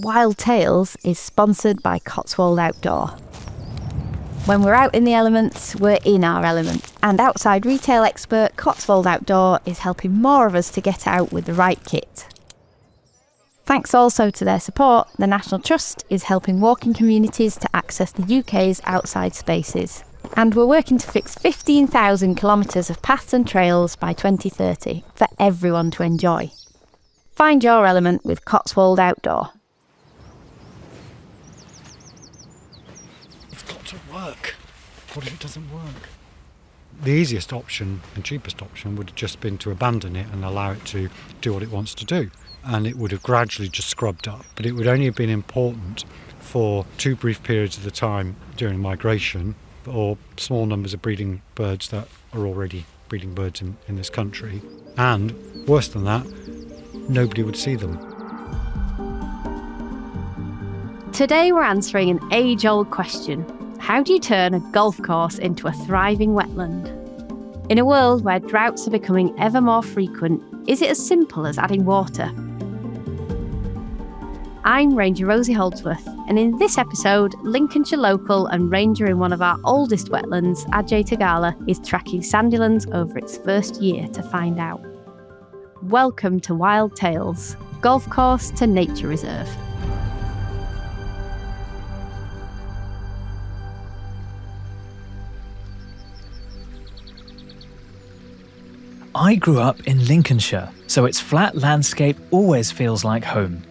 Wild Tales is sponsored by Cotswold Outdoor. When we're out in the elements, we're in our element. And outside retail expert Cotswold Outdoor is helping more of us to get out with the right kit. Thanks also to their support, the National Trust is helping walking communities to access the UK's outside spaces. And we're working to fix 15,000 kilometres of paths and trails by 2030 for everyone to enjoy. Find your element with Cotswold Outdoor. It's got to work. What if it doesn't work? The easiest option and cheapest option would have just been to abandon it and allow it to do what it wants to do. And it would have gradually just scrubbed up. But it would only have been important for 2 brief periods of the time during migration, or small numbers of breeding birds that are already breeding birds in this country. And worse than that, nobody would see them. Today we're answering an age-old question. How do you turn a golf course into a thriving wetland? In a world where droughts are becoming ever more frequent, is it as simple as adding water? I'm Ranger Rosie Holdsworth, and in this episode, Lincolnshire local and ranger in one of our oldest wetlands, Ajay Tegala, is tracking Sandilands over its first year to find out. Welcome to Wild Tales, Golf Course to Nature Reserve. I grew up in Lincolnshire, so its flat landscape always feels like home.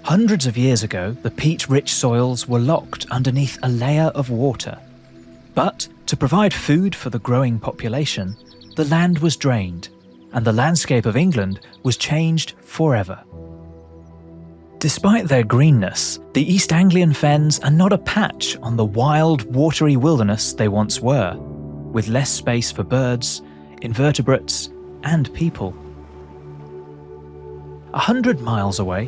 Hundreds of years ago, the peat-rich soils were locked underneath a layer of water. But to provide food for the growing population, the land was drained, and the landscape of England was changed forever. Despite their greenness, the East Anglian Fens are not a patch on the wild, watery wilderness they once were, with less space for birds, invertebrates, and people. 100 miles away,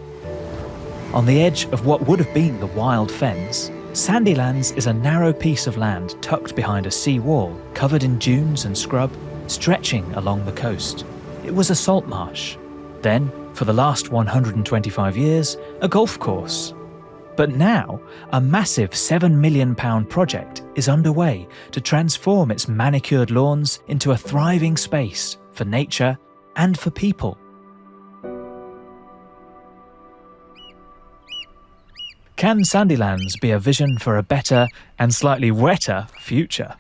on the edge of what would have been the wild fens, Sandilands is a narrow piece of land tucked behind a sea wall, covered in dunes and scrub, stretching along the coast. It was a salt marsh. Then, for the last 125 years, a golf course. But now, a massive £7 million project is underway to transform its manicured lawns into a thriving space for nature and for people. Can Sandilands be a vision for a better and slightly wetter future?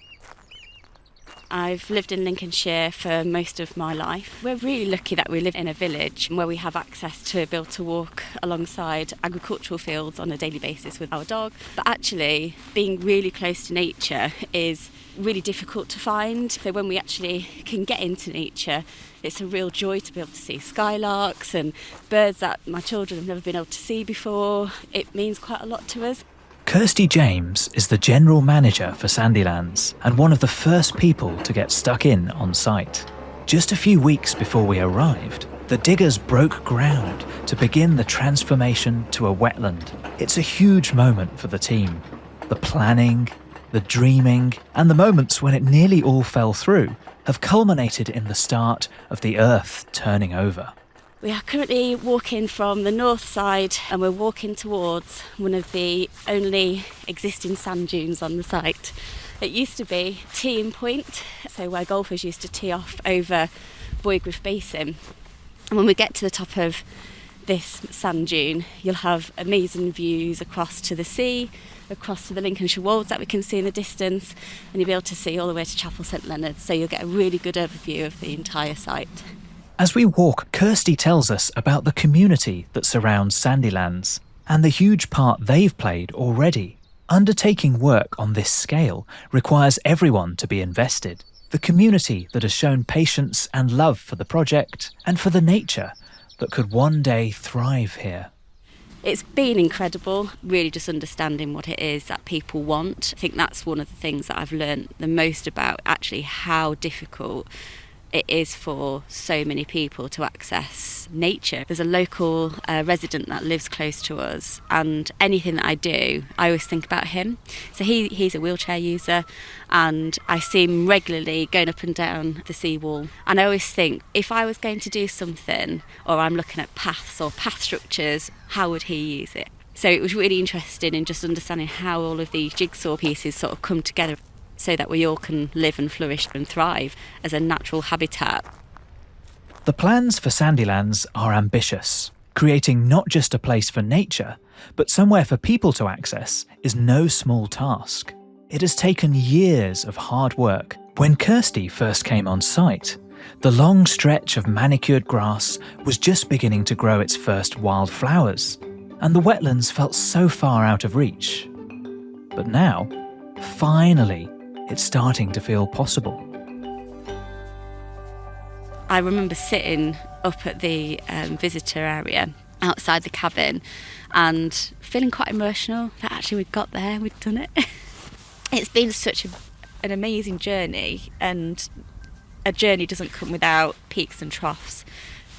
I've lived in Lincolnshire for most of my life. We're really lucky that we live in a village where we have access to be able to walk alongside agricultural fields on a daily basis with our dog. But actually, being really close to nature is really difficult to find. So when we actually can get into nature, it's a real joy to be able to see skylarks and birds that my children have never been able to see before. It means quite a lot to us. Kirsty James is the general manager for Sandilands and one of the first people to get stuck in on site. Just a few weeks before we arrived, the diggers broke ground to begin the transformation to a wetland. It's a huge moment for the team. The planning, the dreaming, and the moments when it nearly all fell through have culminated in the start of the earth turning over. We are currently walking from the north side and we're walking towards one of the only existing sand dunes on the site. It used to be teeing point, so where golfers used to tee off over Boygriff Basin. And when we get to the top of this sand dune, you'll have amazing views across to the sea, across to the Lincolnshire wolds that we can see in the distance, and you'll be able to see all the way to Chapel St Leonard, so you'll get a really good overview of the entire site. As we walk, Kirsty tells us about the community that surrounds Sandilands and the huge part they've played already. Undertaking work on this scale requires everyone to be invested. The community that has shown patience and love for the project and for the nature that could one day thrive here. It's been incredible, really just understanding what it is that people want. I think that's one of the things that I've learned the most about, actually how difficult it is for so many people to access nature. There's a local resident that lives close to us, and anything that I do, I always think about him. So he's a wheelchair user, and I see him regularly going up and down the seawall. And I always think, if I was going to do something, or I'm looking at paths or path structures, how would he use it? So it was really interesting in just understanding how all of these jigsaw pieces sort of come together so that we all can live and flourish and thrive as a natural habitat. The plans for Sandilands are ambitious. Creating not just a place for nature, but somewhere for people to access is no small task. It has taken years of hard work. When Kirsty first came on site, the long stretch of manicured grass was just beginning to grow its first wild flowers, and the wetlands felt so far out of reach. But now, finally, it's starting to feel possible. I remember sitting up at the visitor area outside the cabin and feeling quite emotional that actually we'd got there, we'd done it. It's been such an amazing journey, and a journey doesn't come without peaks and troughs.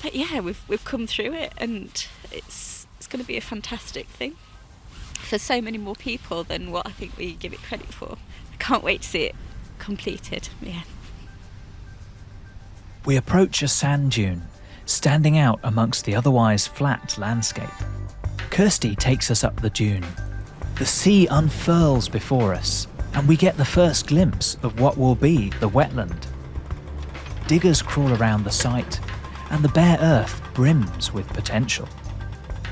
But yeah, we've come through it, and it's going to be a fantastic thing for so many more people than what I think we give it credit for. I can't wait to see it completed. Yeah. We approach a sand dune, standing out amongst the otherwise flat landscape. Kirsty takes us up the dune. The sea unfurls before us, and we get the first glimpse of what will be the wetland. Diggers crawl around the site, and the bare earth brims with potential.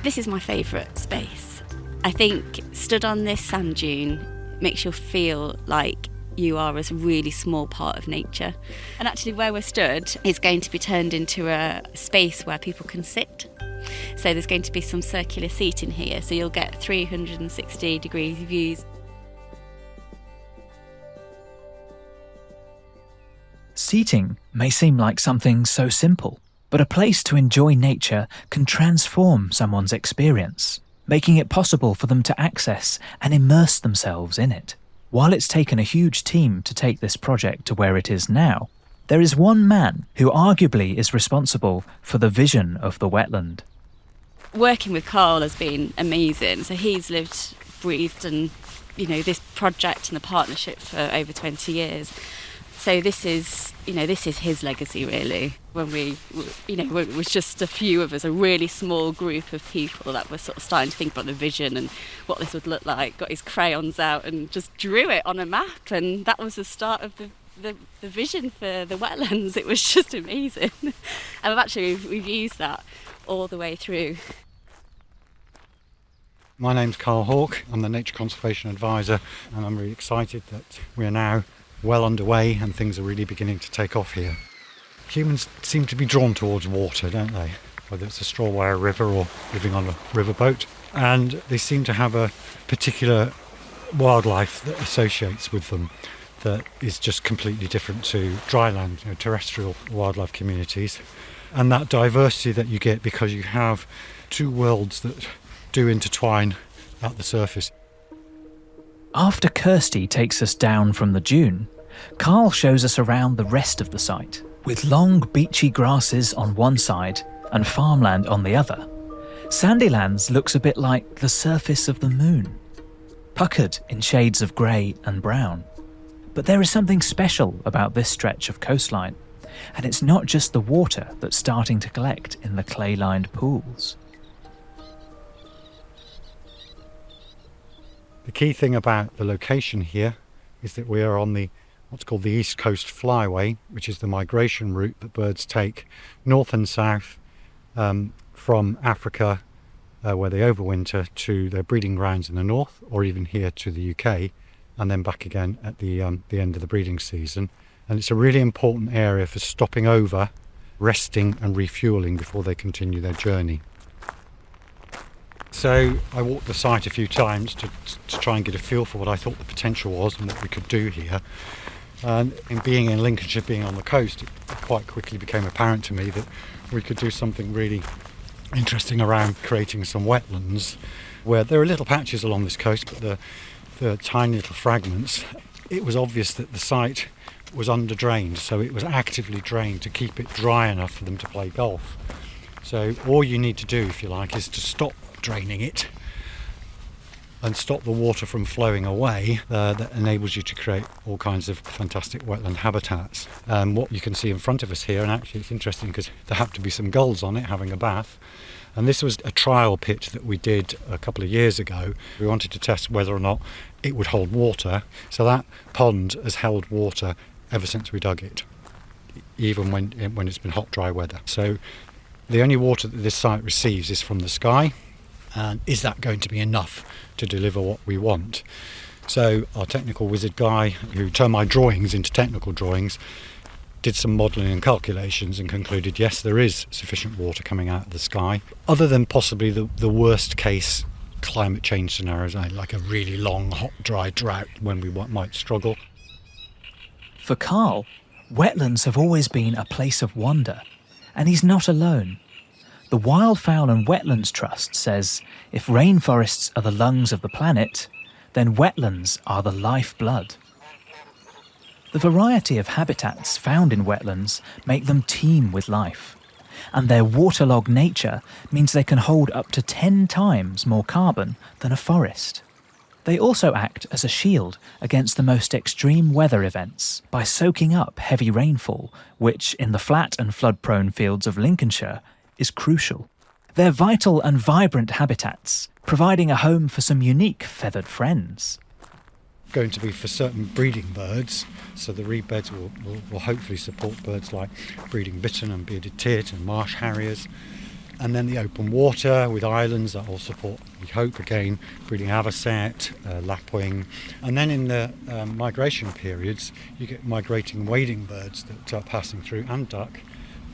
This is my favourite space. I think stood on this sand dune makes you feel like you are a really small part of nature. And actually where we're stood is going to be turned into a space where people can sit. So there's going to be some circular seating here, so you'll get 360 degree views. Seating may seem like something so simple, but a place to enjoy nature can transform someone's experience, making it possible for them to access and immerse themselves in it. While it's taken a huge team to take this project to where it is now, there is one man who arguably is responsible for the vision of the wetland. Working with Carl has been amazing. So he's lived, breathed, and this project and the partnership for over 20 years. So this is his legacy really. When it was just a few of us, a really small group of people that were sort of starting to think about the vision and what this would look like, got his crayons out and just drew it on a map, and that was the start of the vision for the wetlands. It was just amazing. And we've used that all the way through. My name's Carl Hawke, I'm the Nature Conservation Advisor, and I'm really excited that we are now well underway and things are really beginning to take off here. Humans seem to be drawn towards water, don't they? Whether it's a straw wire river or living on a riverboat. And they seem to have a particular wildlife that associates with them that is just completely different to dry land, terrestrial wildlife communities. And that diversity that you get because you have two worlds that do intertwine at the surface. After Kirsty takes us down from the dune, Carl shows us around the rest of the site. With long beachy grasses on one side and farmland on the other, Sandilands looks a bit like the surface of the moon, puckered in shades of grey and brown. But there is something special about this stretch of coastline, and it's not just the water that's starting to collect in the clay-lined pools. The key thing about the location here is that we are on what's called the East Coast Flyway, which is the migration route that birds take north and south from Africa, where they overwinter, to their breeding grounds in the north, or even here to the UK, and then back again at the end of the breeding season. And it's a really important area for stopping over, resting and refuelling before they continue their journey. So I walked the site a few times to try and get a feel for what I thought the potential was and what we could do here. And in being in Lincolnshire, being on the coast, it quite quickly became apparent to me that we could do something really interesting around creating some wetlands, where there are little patches along this coast, but the tiny little fragments. It was obvious that the site was under-drained, so it was actively drained to keep it dry enough for them to play golf. So all you need to do, if you like, is to stop draining it and stop the water from flowing away. That enables you to create all kinds of fantastic wetland habitats. What you can see in front of us here, and actually it's interesting because there happen to be some gulls on it having a bath, And this was a trial pit that we did a couple of years ago. We wanted to test whether or not it would hold water. So that pond has held water ever since we dug it, even when it's been hot, dry weather. So the only water that this site receives is from the sky. And is that going to be enough to deliver what we want? So our technical wizard guy, who turned my drawings into technical drawings, did some modelling and calculations and concluded, yes, there is sufficient water coming out of the sky, other than possibly the worst case climate change scenarios, like a really long, hot, dry drought when we might struggle. For Carl, wetlands have always been a place of wonder, and he's not alone. The Wildfowl and Wetlands Trust says if rainforests are the lungs of the planet, then wetlands are the lifeblood. The variety of habitats found in wetlands make them teem with life, and their waterlogged nature means they can hold up to 10 times more carbon than a forest. They also act as a shield against the most extreme weather events by soaking up heavy rainfall, which in the flat and flood-prone fields of Lincolnshire is crucial. They're vital and vibrant habitats, providing a home for some unique feathered friends. Going to be for certain breeding birds, so the reed beds will hopefully support birds like breeding bittern and bearded tit and marsh harriers. And then the open water with islands that will support, we hope again, breeding avocet, lapwing. And then in the migration periods, you get migrating wading birds that are passing through, and duck.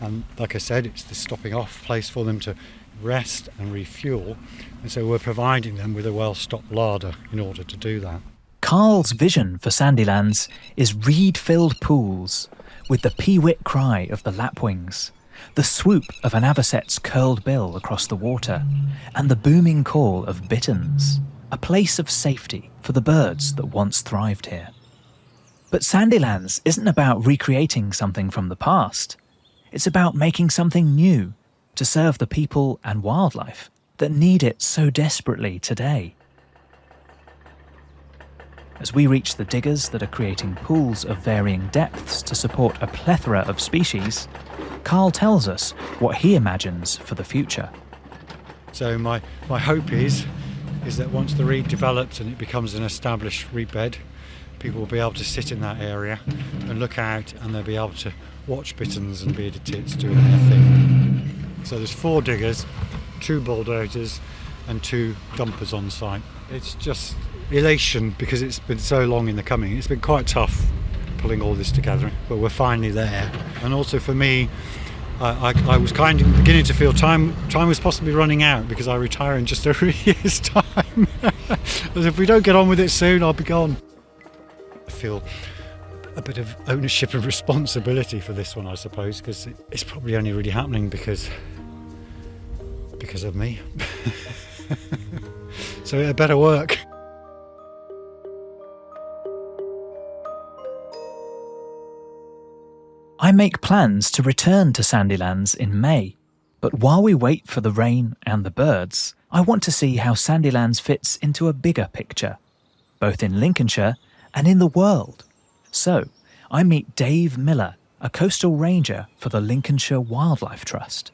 And like I said, it's the stopping off place for them to rest and refuel. And so we're providing them with a well-stocked larder in order to do that. Carl's vision for Sandilands is reed-filled pools with the pee-wit cry of the lapwings, the swoop of an avocet's curled bill across the water, and the booming call of bitterns, a place of safety for the birds that once thrived here. But Sandilands isn't about recreating something from the past. It's about making something new to serve the people and wildlife that need it so desperately today. As we reach the diggers that are creating pools of varying depths to support a plethora of species, Carl tells us what he imagines for the future. So my hope is that once the reed develops and it becomes an established reed bed, people will be able to sit in that area and look out, and they'll be able to watch bitterns and bearded tits doing their thing. So there's 4 diggers, 2 bulldozers and 2 dumpers on site. It's just elation because it's been so long in the coming. It's been quite tough pulling all this together, but we're finally there. And also for me, I was kind of beginning to feel time was possibly running out because I retire in just over a year's time. As if we don't get on with it soon, I'll be gone. I feel a bit of ownership and responsibility for this one, I suppose, because it's probably only really happening because of me. So it better work. I make plans to return to Sandilands in May, but while we wait for the rain and the birds, I want to see how Sandilands fits into a bigger picture, both in Lincolnshire and in the world. So, I meet Dave Miller, a coastal ranger for the Lincolnshire Wildlife Trust.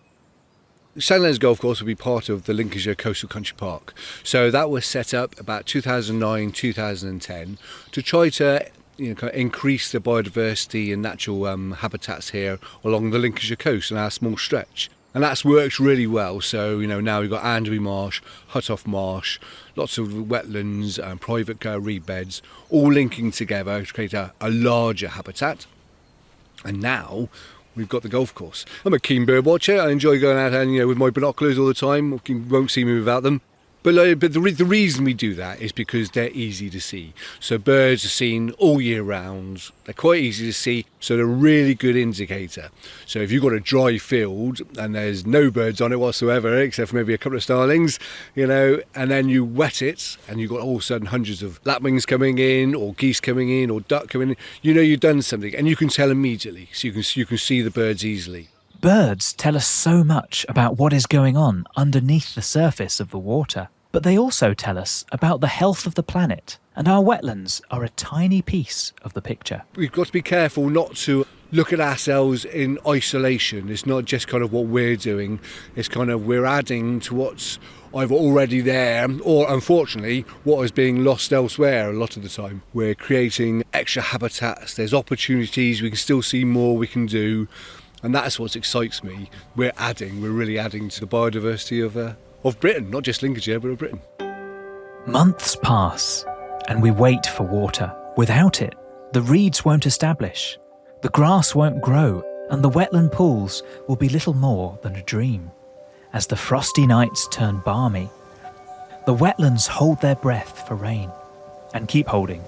Sandilands Golf Course will be part of the Lincolnshire Coastal Country Park. So that was set up about 2009-2010 to try to kind of increase the biodiversity and natural habitats here along the Lincolnshire coast and our small stretch. And that's worked really well. So, now we've got Anderby Marsh, Huttoff Marsh, lots of wetlands and private reed beds, all linking together to create a larger habitat. And now we've got the golf course. I'm a keen bird watcher. I enjoy going out and, with my binoculars all the time. You won't see me without them. But the reason we do that is because they're easy to see. So birds are seen all year round. They're quite easy to see, so they're a really good indicator. So if you've got a dry field and there's no birds on it whatsoever, except for maybe a couple of starlings, and then you wet it and you've got all of a sudden hundreds of lapwings coming in or geese coming in or duck coming in, you've done something and you can tell immediately. So you can see the birds easily. Birds tell us so much about what is going on underneath the surface of the water, but they also tell us about the health of the planet, and our wetlands are a tiny piece of the picture. We've got to be careful not to look at ourselves in isolation. It's not just kind of what we're doing. It's kind of we're adding to what's either already there or, unfortunately, what is being lost elsewhere a lot of the time. We're creating extra habitats. There's opportunities. We can still see more we can do. And that's what excites me. We're really adding to the biodiversity of Britain, not just Lincolnshire, but of Britain. Months pass, and we wait for water. Without it, the reeds won't establish, the grass won't grow, and the wetland pools will be little more than a dream. As the frosty nights turn balmy, the wetlands hold their breath for rain, and keep holding.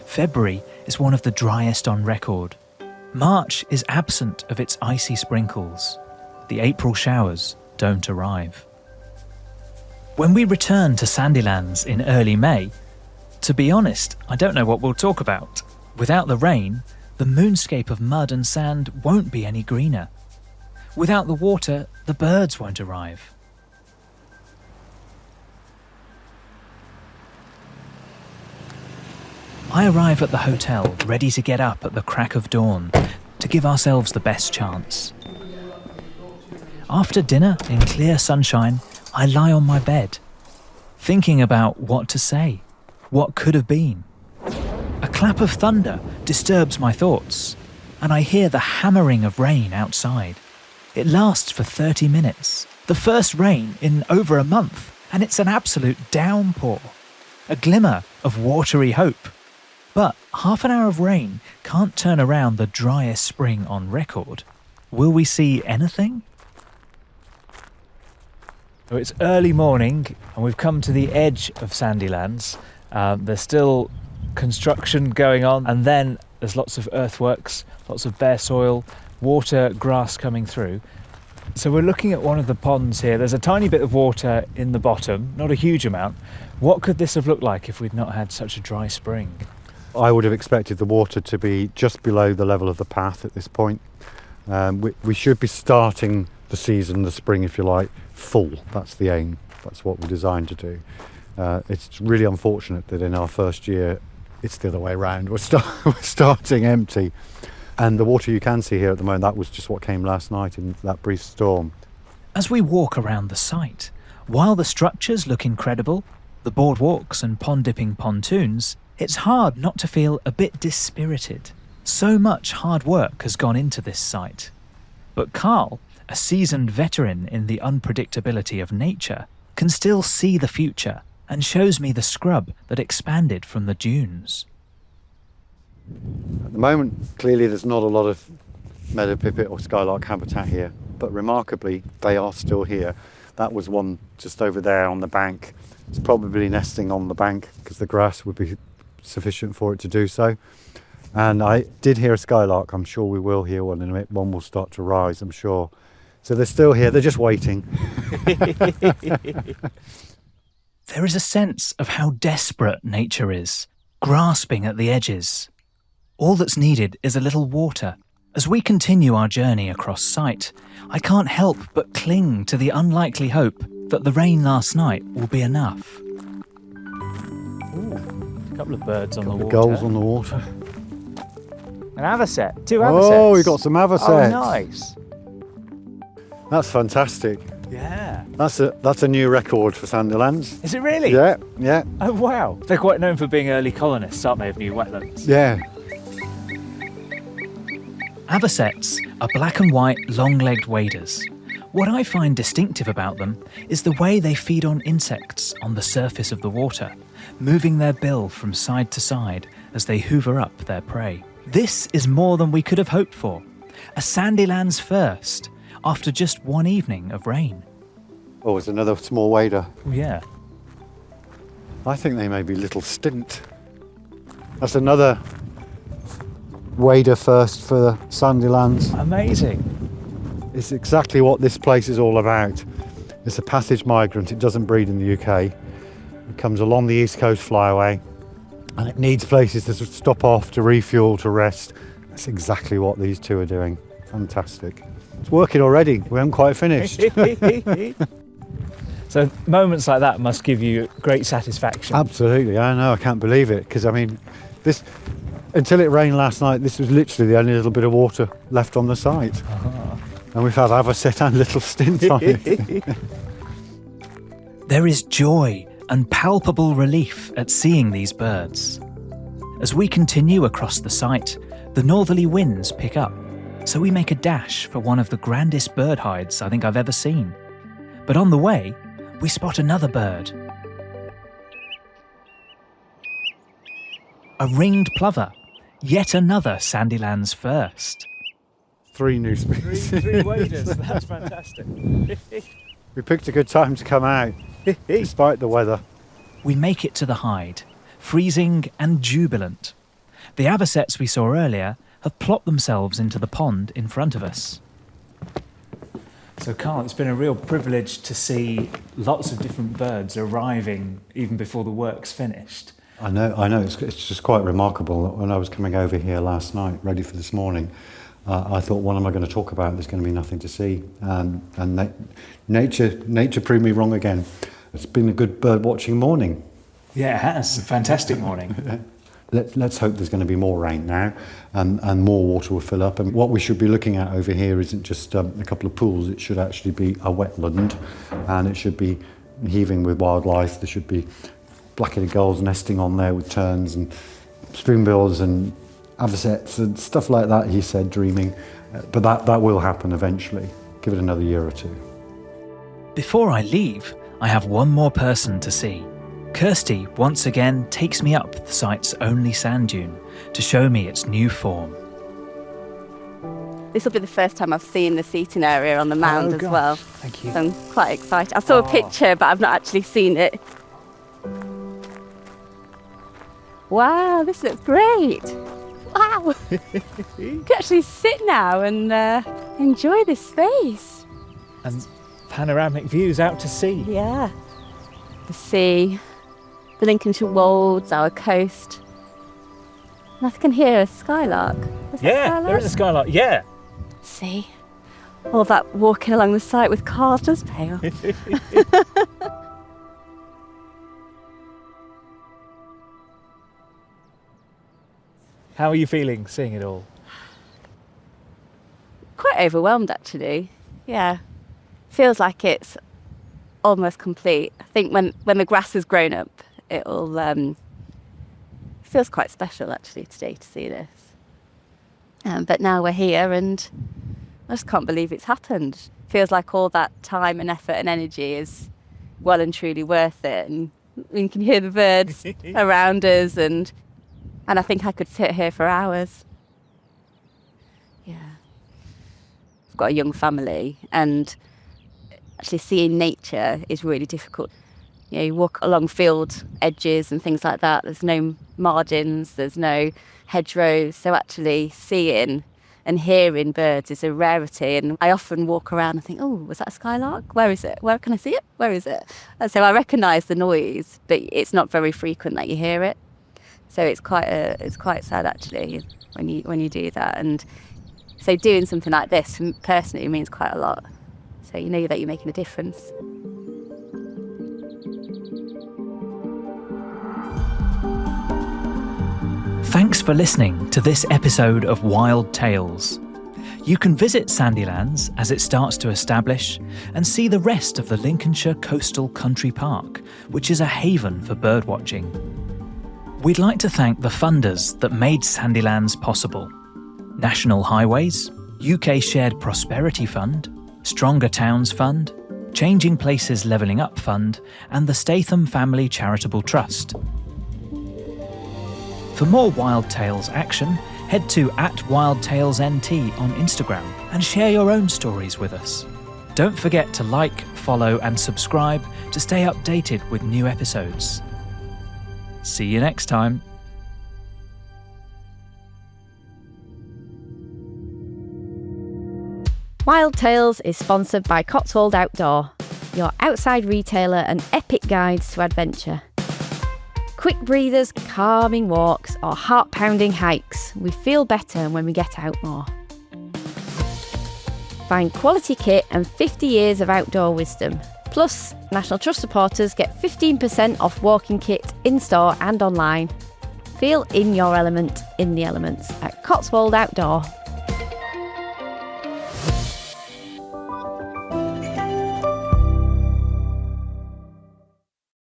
February is one of the driest on record. March is absent of its icy sprinkles. The April showers don't arrive. When we return to Sandilands in early May, to be honest, I don't know what we'll talk about. Without the rain, the moonscape of mud and sand won't be any greener. Without the water, the birds won't arrive. I arrive at the hotel, ready to get up at the crack of dawn to give ourselves the best chance. After dinner, in clear sunshine, I lie on my bed, thinking about what to say, what could have been. A clap of thunder disturbs my thoughts, and I hear the hammering of rain outside. It lasts for 30 minutes, the first rain in over a month, and it's an absolute downpour, a glimmer of watery hope. But half an hour of rain can't turn around the driest spring on record. Will we see anything? So it's early morning and we've come to the edge of Sandilands. There's still construction going on, and then there's lots of earthworks, lots of bare soil, water, grass coming through. So we're looking at one of the ponds here. There's a tiny bit of water in the bottom, not a huge amount. What could this have looked like if we'd not had such a dry spring? I would have expected the water to be just below the level of the path at this point. We should be starting the season, the spring if you like, full. That's the aim. That's what we're designed to do. It's really unfortunate that in our first year it's the other way around. We're starting empty. And the water you can see here at the moment, that was just what came last night in that brief storm. As we walk around the site, while the structures look incredible, the boardwalks and pond-dipping pontoons, it's hard not to feel a bit dispirited. So much hard work has gone into this site. But Carl, a seasoned veteran in the unpredictability of nature, can still see the future and shows me the scrub that expanded from the dunes. At the moment, clearly there's not a lot of meadow pipit or skylark habitat here, but remarkably, they are still here. That was one just over there on the bank. It's probably nesting on the bank because the grass would be sufficient for it to do so. And I did hear a skylark. I'm sure we will hear one in a minute. One will start to rise, I'm sure. So they're still here. They're just waiting. There is a sense of how desperate nature is, grasping at the edges. All that's needed is a little water. As we continue our journey across site, I can't help but cling to the unlikely hope that the rain last night will be enough. Ooh, a couple of birds on the water. Gulls on the water. An avocet, 2 avocets. Oh, we got some avocets. Oh, nice. That's fantastic. Yeah. That's a new record for Sandilands. Is it really? Yeah, yeah. Oh, wow. They're quite known for being early colonists, aren't they, of new wetlands? Yeah. Avocets are black and white, long-legged waders. What I find distinctive about them is the way they feed on insects on the surface of the water, moving their bill from side to side as they hoover up their prey. This is more than we could have hoped for. A Sandilands first, after just one evening of rain. Oh, it's another small wader. Oh, yeah. I think they may be little stint. That's another wader first for Sandilands. Amazing. It's exactly what this place is all about. It's a passage migrant. It doesn't breed in the UK. It comes along the East Coast Flyaway and it needs places to stop off, to refuel, to rest. That's exactly what these two are doing. Fantastic. It's working already. We haven't quite finished. So moments like that must give you great satisfaction. Absolutely. I know. I can't believe it because I mean, Until it rained last night, this was literally the only little bit of water left on the site. And we've had avocet and little stint on it. There is joy and palpable relief at seeing these birds. As we continue across the site, the northerly winds pick up, so we make a dash for one of the grandest bird hides I think I've ever seen. But on the way, we spot another bird. A ringed plover, yet another Sandilands first. 3 new species. Three waders, that's fantastic. We picked a good time to come out, despite the weather. We make it to the hide, freezing and jubilant. The avocets we saw earlier have plopped themselves into the pond in front of us. So Carl, it's been a real privilege to see lots of different birds arriving even before the work's finished. I know. It's just quite remarkable. When I was coming over here last night, ready for this morning, I thought, what am I going to talk about? There's going to be nothing to see. And nature proved me wrong again. It's been a good bird watching morning. Yeah, it has. A fantastic morning. Let's hope there's going to be more rain now, and more water will fill up. And what we should be looking at over here isn't just a couple of pools. It should actually be a wetland, and it should be heaving with wildlife. There should be black-headed gulls nesting on there with terns and spoonbills and avocets and stuff like that, he said, dreaming. But that will happen eventually. Give it another year or two. Before I leave, I have one more person to see. Kirsty once again takes me up the site's only sand dune to show me its new form. This will be the first time I've seen the seating area on the mound as well. Thank you. So I'm quite excited. I saw a picture, but I've not actually seen it. Wow, this looks great. Wow. You can actually sit now and enjoy this space. And panoramic views out to sea. Yeah. The sea, the Lincolnshire wolds, our coast. And I can hear a skylark. Is that skylark? There is a skylark. Yeah. See? All that walking along the site with cars does pay off. How are you feeling seeing it all? Quite overwhelmed, actually. Yeah. Feels like it's almost complete. I think when the grass has grown up, it'll feels quite special actually today to see this. But now we're here and I just can't believe it's happened. Feels like all that time and effort and energy is well and truly worth it. And we can hear the birds around us and I think I could sit here for hours. Yeah. I've got a young family and actually seeing nature is really difficult. You know, you walk along field edges and things like that. There's no margins, there's no hedgerows. So actually seeing and hearing birds is a rarity. And I often walk around and think, oh, was that a skylark? Where is it? Where can I see it? Where is it? And so I recognise the noise, but it's not very frequent that you hear it. So it's quite sad actually when you do that. And so doing something like this personally means quite a lot. So you know that you're making a difference. Thanks for listening to this episode of Wild Tales. You can visit Sandilands as it starts to establish and see the rest of the Lincolnshire Coastal Country Park, which is a haven for birdwatching. We'd like to thank the funders that made Sandilands possible: National Highways, UK Shared Prosperity Fund, Stronger Towns Fund, Changing Places Levelling Up Fund, and the Statham Family Charitable Trust. For more Wild Tales action, head to @WildTalesNT on Instagram and share your own stories with us. Don't forget to like, follow and subscribe to stay updated with new episodes. See you next time. Wild Tales is sponsored by Cotswold Outdoor, your outside retailer and epic guides to adventure. Quick breathers, calming walks, or heart-pounding hikes, we feel better when we get out more. Find quality kit and 50 years of outdoor wisdom. Plus, National Trust supporters get 15% off walking kit in-store and online. Feel in your element in the elements at cotswoldoutdoor.com.